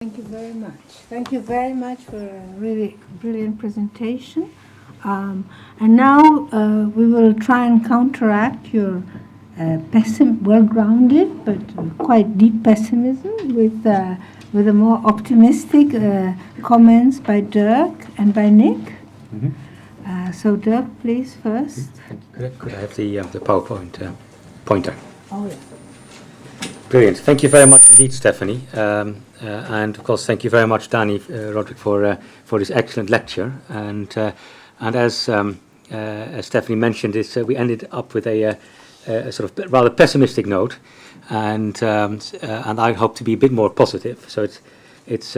Thank you very much. Thank you very much for a really brilliant presentation. And now we will try and counteract your well-grounded but quite deep pessimism with a more optimistic comments by Dirk and by Nick. So Dirk, please first. Could I have the PowerPoint pointer? Oh yeah. Brilliant. Thank you very much indeed, Stephanie. And of course, thank you very much, Dani Rodrik, for this excellent lecture. And as Stephanie mentioned, we ended up with a sort of rather pessimistic note, and I hope to be a bit more positive. So it's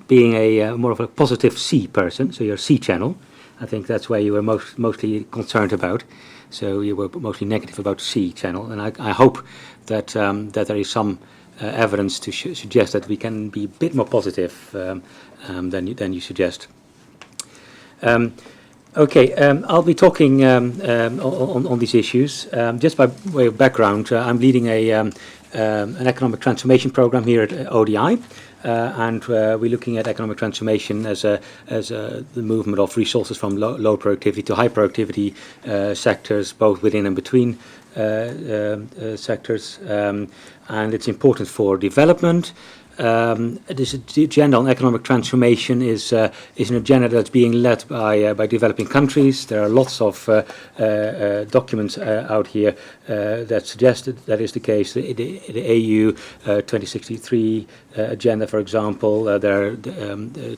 being a more of a positive C person. So you're C channel. I think that's where you were mostly concerned about. So you were mostly negative about C channel, and I hope that there is some evidence to suggest that we can be a bit more positive than you suggest. Okay, I'll be talking on these issues. Just by way of background, I'm leading an economic transformation program here at ODI. And we're looking at economic transformation as the movement of resources from low productivity to high productivity sectors, both within and between sectors, and it's important for development. This agenda on economic transformation is an agenda that's being led by developing countries. There are lots of documents out here that suggest that is the case. The AU 2063 agenda, for example, there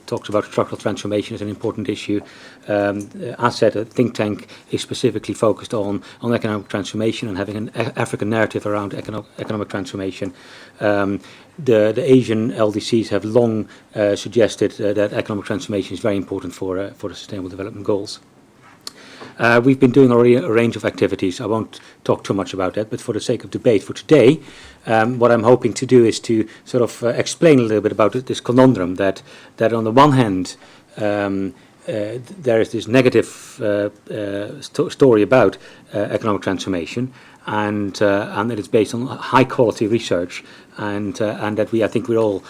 talks about structural transformation as an important issue. ASET, a think tank, is specifically focused on economic transformation and having an African narrative around economic transformation. The Asian LDCs have long suggested that economic transformation is very important for the Sustainable Development Goals. We've been doing already a range of activities. I won't talk too much about that, but for the sake of debate for today, what I'm hoping to do is to sort of explain a little bit about this conundrum that on the one hand, there is this negative story about economic transformation, and that it's based on high quality research, and that I think we all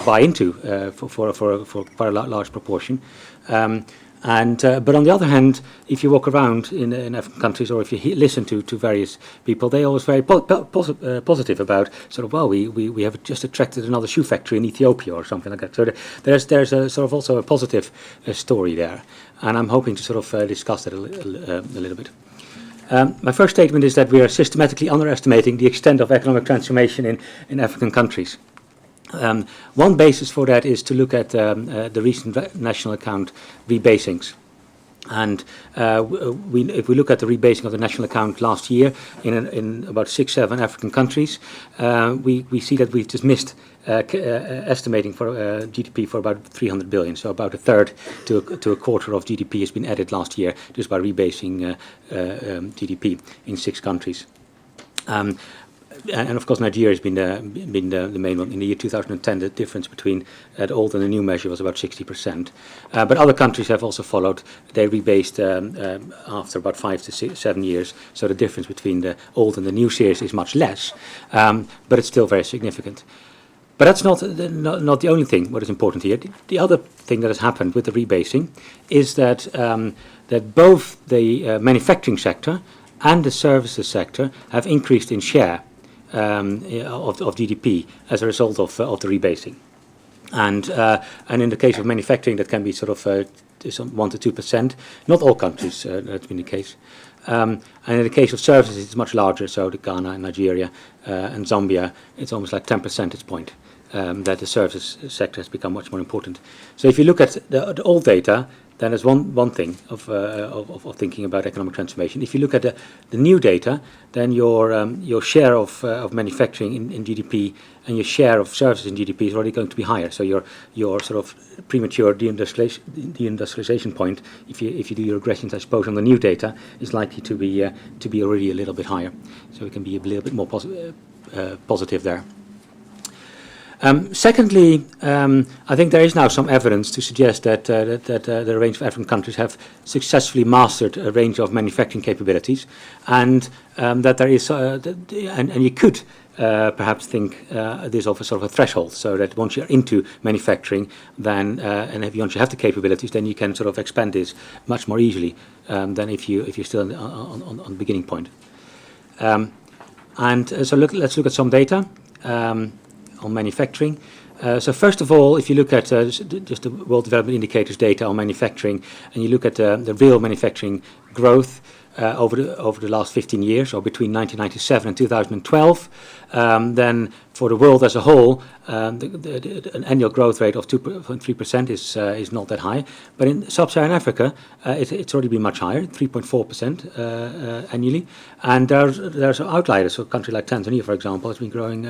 buy into for quite a large proportion. But on the other hand, if you walk around in African countries, or if you listen to various people, they are always very positive about sort of, well, we have just attracted another shoe factory in Ethiopia or something like that. So there's a sort of also a positive story there, and I'm hoping to sort of discuss that a little bit. My first statement is that we are systematically underestimating the extent of economic transformation in African countries. One basis for that is to look at the recent national account rebasings. And if we look at the rebasing of the national account last year in about 6-7 African countries, we see that we've just missed estimating for GDP for about 300 billion. So about a third to a quarter of GDP has been added last year just by rebasing GDP in 6 countries. And of course, Nigeria has been the main one. In the year 2010, the difference between the old and the new measure was about 60%. But other countries have also followed. They rebased after about 5 to 7 years. So the difference between the old and the new series is much less, but it's still very significant. But that's not the only thing. What is important here? The other thing that has happened with the rebasing is that both the manufacturing sector and the services sector have increased in share of GDP as a result of the rebasing, and in the case of manufacturing, that can be sort of 1 to 2%. Not all countries that's been the case, and in the case of services, it's much larger. So the Ghana and Nigeria and Zambia, it's almost like 10 percentage point that the services sector has become much more important. So if you look at the old data, then there's one thing of thinking about economic transformation. If you look at the new data, then your share of manufacturing in GDP and your share of services in GDP is already going to be higher. So your sort of premature deindustrialization point, if you do your regressions, I suppose, on the new data, is likely to be already a little bit higher. So we can be a little bit more positive there. Secondly, I think there is now some evidence to suggest that the range of African countries have successfully mastered a range of manufacturing capabilities, and that there is, and you could perhaps think this of a sort of a threshold, so that once you're into manufacturing, then and if once you have the capabilities, then you can sort of expand this much more easily than if you're still on the beginning point. So let's look at some data on manufacturing. So first of all, if you look at just the World Development Indicators data on manufacturing, and you look at the real manufacturing growth over the last 15 years, or between 1997 and 2012, then for the world as a whole, an annual growth rate of 2.3% is not that high. But in sub-Saharan Africa, it's already been much higher, 3.4% annually. And there's outliers. So a country like Tanzania, for example, has been growing.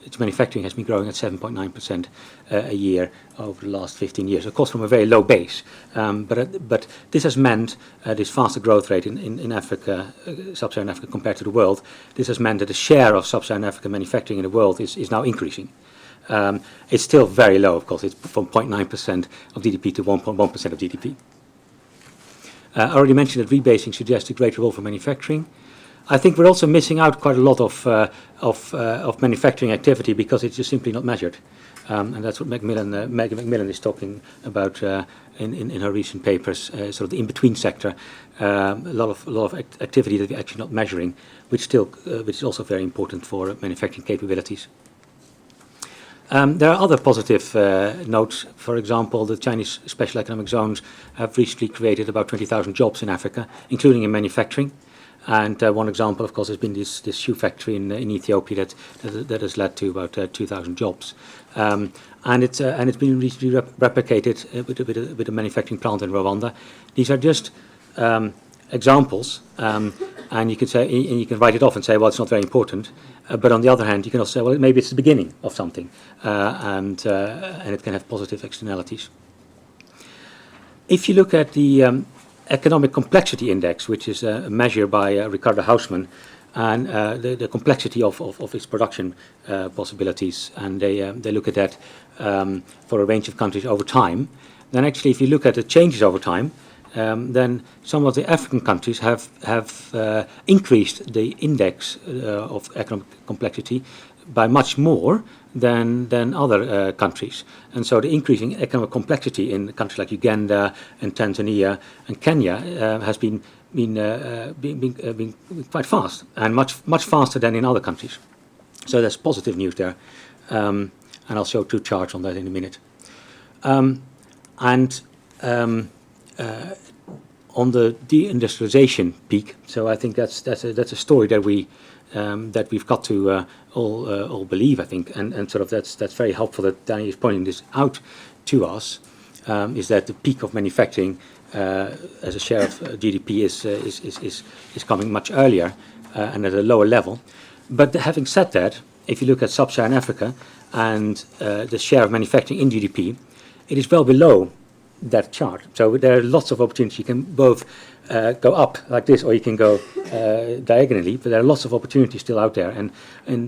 Its manufacturing has been growing at 7.9% a year over the last 15 years. Of course, from a very low base. But this has meant this faster growth rate in Africa, sub-Saharan Africa, compared to the world. This has meant that the share of sub-Saharan African manufacturing in the world is now increasing. It's still very low, of course. It's from 0.9% of GDP to 1.1% of GDP. I already mentioned that rebasing suggests a greater role for manufacturing. I think we're also missing out quite a lot of manufacturing activity because it's just simply not measured. And that's what Maggie Macmillan is talking about in her recent papers, sort of the in-between sector, a lot of activity that we're actually not measuring, which is also very important for manufacturing capabilities. There are other positive notes. For example, the Chinese special economic zones have recently created about 20,000 jobs in Africa, including in manufacturing. And one example, of course, has been this shoe factory in Ethiopia that has led to about 2,000 jobs. And it's been recently replicated with a manufacturing plant in Rwanda. These are just examples, and you can say, and you can write it off and say, well, it's not very important. But on the other hand, you can also say, well, maybe it's the beginning of something, and it can have positive externalities. If you look at the Economic Complexity Index, which is a measure by Ricardo Hausmann, and the complexity of its production possibilities, and they look at that for a range of countries over time. Then actually, if you look at the changes over time, then some of the African countries have increased the index of economic complexity by much more than other countries. And so the increasing economic complexity in countries like Uganda and Tanzania and Kenya has been quite fast, and much faster than in other countries. So there's positive news there, and I'll show two charts on that in a minute. On the deindustrialization peak, so I think that's a story that we've got to all believe, I think, and sort of that's very helpful that Dani is pointing this out to us, is that the peak of manufacturing as a share of GDP is coming much earlier and at a lower level. But having said that, if you look at sub-Saharan Africa and the share of manufacturing in GDP, it is well below that chart. So there are lots of opportunities. You can both go up like this, or you can go diagonally, but there are lots of opportunities still out there, and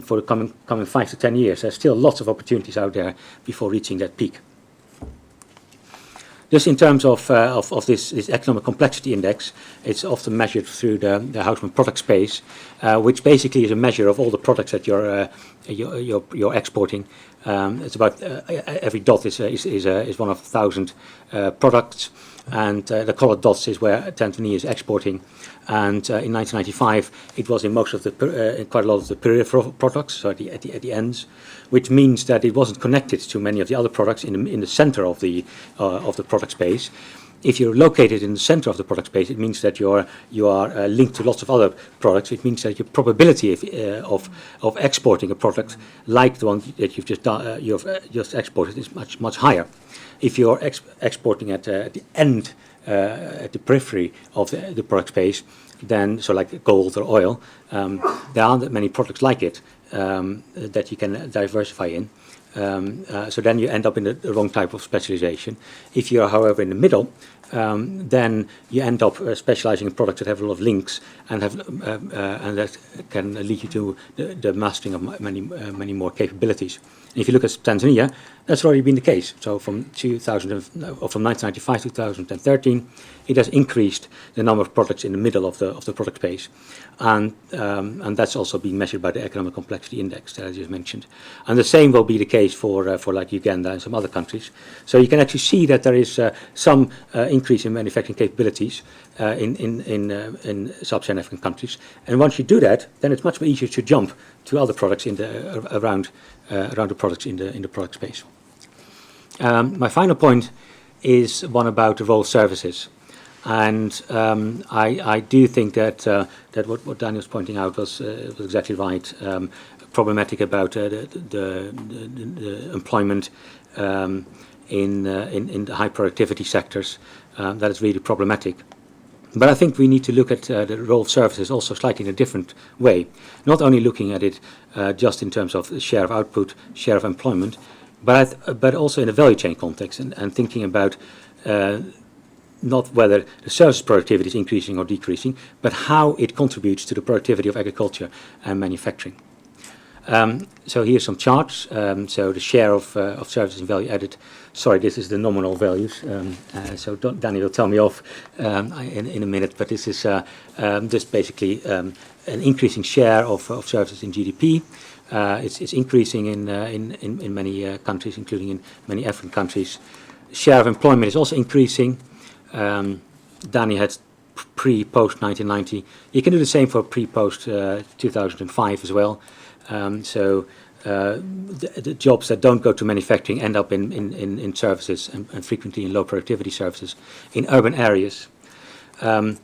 for the coming 5 to 10 years, there's still lots of opportunities out there before reaching that peak. Just in terms of this economic complexity index, it's often measured through the Hausmann product space, which basically is a measure of all the products that you're exporting. It's about every dot is one of 1,000 products, and the colored dots is where Tanzania is exporting. And in 1995, it was in most of in quite a lot of the peripheral products, so at the ends, which means that it wasn't connected to many of the other products in the center of the product space. If you're located in the center of the product space, it means that you are linked to lots of other products. It means that your probability of exporting a product like the one that you've just exported is much higher. If you're exporting at the end, at the periphery of the product space, then so like gold or oil, there aren't that many products like it that you can diversify in. So then you end up in the wrong type of specialization. If you are, however, in the middle, then you end up specializing in products that have a lot of links and have and that can lead you to the mastering of many more capabilities. And if you look at Tanzania, that's already been the case. So from 1995 to 2013, it has increased the number of products in the middle of the product space, and that's also been measured by the economic complexity index that I just mentioned. And the same will be the case for like Uganda and some other countries. So you can actually see that there is some increase in manufacturing capabilities in sub-Saharan African countries. And once you do that, then it's much more easier to jump to other products around the products in the product space. My final point is one about the role of services, and I do think that that what Dani was pointing out was exactly right. Problematic about the employment in the high productivity sectors. That is really problematic. But I think we need to look at the role of services also slightly in a different way, not only looking at it just in terms of share of output, share of employment, but also in a value chain context, and thinking about not whether the service productivity is increasing or decreasing, but how it contributes to the productivity of agriculture and manufacturing. So here's some charts. So the share of services in value added. Sorry, this is the nominal values. So Dani will tell me off in a minute. But this is just basically an increasing share of services in GDP. It's increasing in many countries, including in many African countries. Share of employment is also increasing. Dani had pre-post 1990. You can do the same for pre-post 2005 as well. So the jobs that don't go to manufacturing end up in services, and frequently in low productivity services in urban areas. And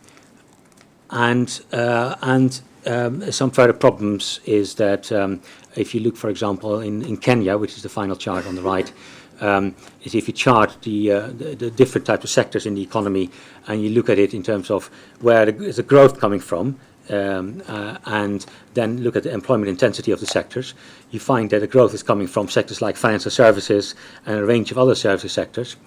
some further problems is that if you look, for example, in Kenya, which is the final chart on the right, is if you chart the different types of sectors in the economy, and you look at it in terms of where is the growth coming from, and then look at the employment intensity of the sectors, you find that the growth is coming from sectors like financial services and a range of other services sectors,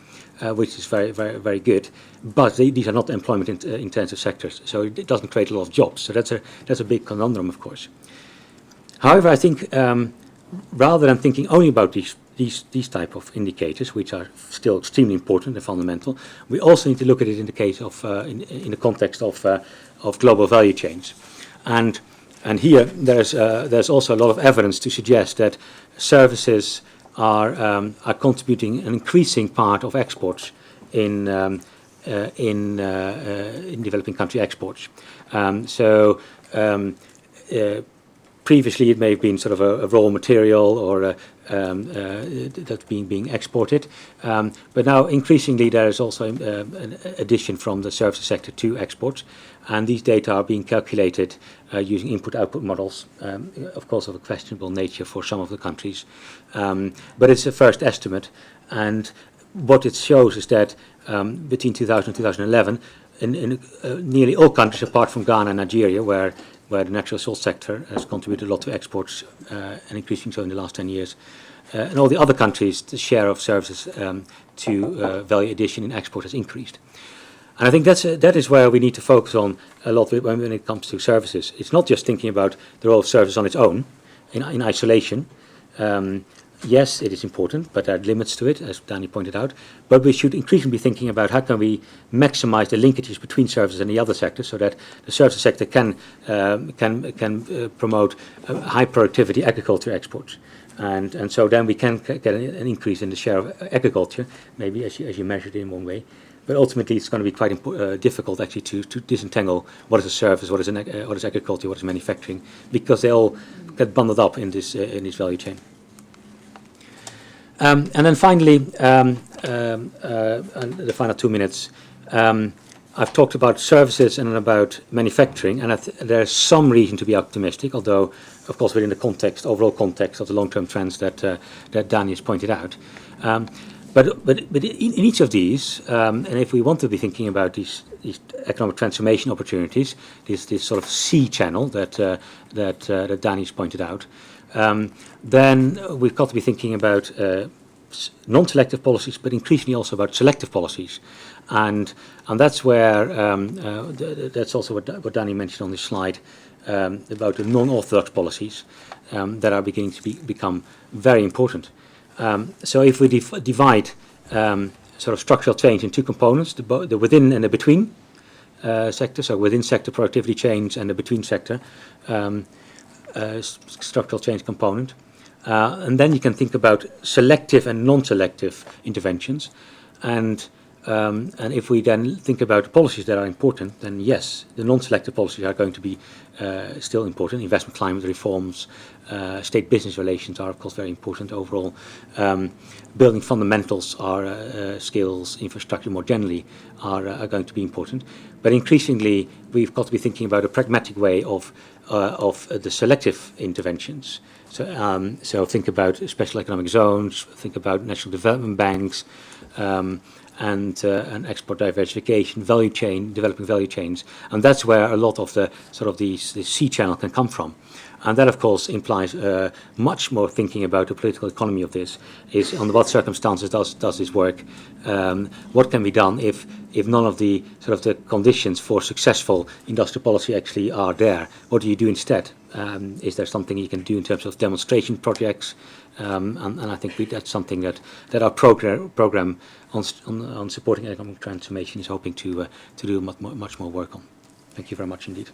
which is very, very, very good. But these are not employment intensive sectors, so it doesn't create a lot of jobs. So that's a big conundrum, of course. However, I think rather than thinking only about these type of indicators, which are still extremely important and fundamental, we also need to look at it in the case of in the context of global value chains, and here there's also a lot of evidence to suggest that services are contributing an increasing part of exports in developing country exports. Previously, it may have been sort of a raw material or that's being exported, but now increasingly there is also an addition from the services sector to exports, and these data are being calculated using input-output models, of course of a questionable nature for some of the countries, but it's a first estimate, and what it shows is that between 2000 and 2011, in nearly all countries apart from Ghana and Nigeria, where the natural resource sector has contributed a lot to exports, and increasing so in the last 10 years. In all the other countries, the share of services to value addition in export has increased. And I think that is where we need to focus on a lot when it comes to services. It's not just thinking about the role of service on its own, in isolation. Yes, it is important, but there are limits to it, as Dani pointed out. But we should increasingly be thinking about how can we maximize the linkages between services and the other sectors, so that the services sector can promote high productivity agriculture exports, and so then we can get an increase in the share of agriculture, maybe as you measured it in one way. But ultimately, it's going to be quite difficult actually to disentangle what is a service, what is agriculture, what is manufacturing, because they all get bundled up in this value chain. And then finally, the final 2 minutes, I've talked about services and about manufacturing, and there's some reason to be optimistic, although, of course, within the overall context of the long-term trends that Dani has pointed out. But in each of these, and if we want to be thinking about these economic transformation opportunities, this sort of C channel that Dani's pointed out, then we've got to be thinking about non-selective policies, but increasingly also about selective policies, and that's where that's also what Dani mentioned on this slide about the non-orthodox policies that are beginning to become very important. So if we divide sort of structural change in two components, the within and the between sector, so within sector productivity change and the between sector structural change component. And then you can think about selective and non-selective interventions. And if we then think about policies that are important, then yes, the non-selective policies are going to be still important. Investment climate reforms, state-business relations are, of course, very important overall. Building fundamentals are skills, infrastructure more generally are going to be important. But increasingly, we've got to be thinking about a pragmatic way of the selective interventions. So think about special economic zones, think about national development banks, and export diversification, developing value chains, and that's where a lot of the sort of the C channel can come from. And that, of course, implies much more thinking about the political economy of this. Is under what circumstances does this work? What can be done if none of the sort of the conditions for successful industrial policy actually are there? What do you do instead? Is there something you can do in terms of demonstration projects? And I think that's something that our program on supporting economic transformation is hoping to do much more work on. Thank you very much indeed.